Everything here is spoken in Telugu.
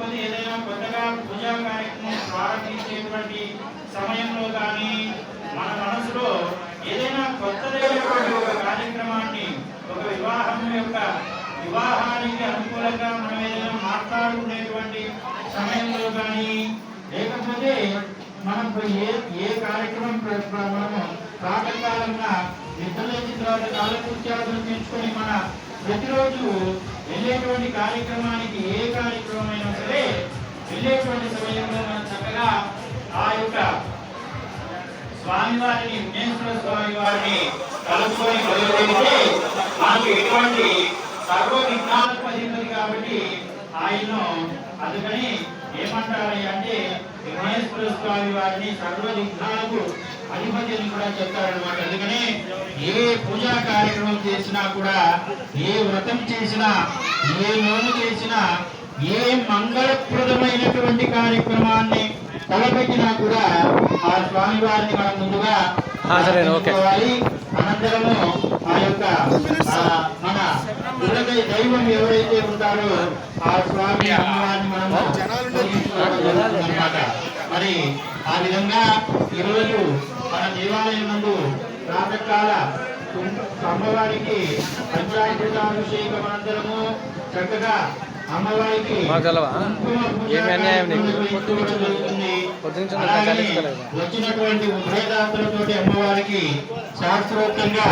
లేకపోతే ఏదైనా కొత్తగా పూజా కార్యక్రమం ప్రారంభించేటువంటి సమయంలో కానీ మన మనసులో ఏదైనా కొత్తదైనటువంటి ఒక కార్యక్రమాన్ని, ఒక వివాహానికి అనుకూలంగా మనం ఏదైనా మాట్లాడుకునేటువంటి సమయంలో కానీ, లేకపోతే మనం ఏ కార్యక్రమం మనము ప్రాతకాలంగా నిద్రలేచిన తర్వాత కాలకృత్యాలను పెంచుకొని మన ప్రతిరోజు వెళ్ళేటువంటి కార్యక్రమానికి, ఏ కార్యక్రమం అయినా సరే వెళ్ళేటువంటి సమయంలో మనం చక్కగా ఆ యొక్క స్వామివారిని, విఘ్నేశ్వర స్వామి వారిని కలుపుకొని బయలుదేరితే మనకు ఎటువంటి సర్వ విఘ్నాలకు అధిపతి కాబట్టి ఆయన్ను అందుకని ఏమంటారు అంటే విఘ్నేశ్వర స్వామి వారిని సర్వ విఘ్నాలకు అధిపతి అని కూడా చెప్తారనమాట. అందుకనే ఏ పూజా కార్యక్రమం చేసినా కూడా, ఏ వ్రతం చేసినా, ఏ నోము చేసినా, ఏ మంగళప్రదమైనటువంటి కార్యక్రమాన్ని తలపెట్టినా కూడా ఆ స్వామి వారిని మనం ముందుగా అనంతరము ఆ యొక్క మన దైవం ఎవరైతే ఉంటారో ఆ స్వామి అమ్మవారిని మనం అన్నమాట. మరి ఆ విధంగా ఈరోజు మన దేవాలయం నందు ప్రాతకాల అమ్మవారికి పంచాయతీభిషేకం అనంతరము చక్కగా అమ్మవారికి వచ్చినటువంటి ఉభయదాతలతోటి అమ్మవారికి శాస్త్రోక్తంగా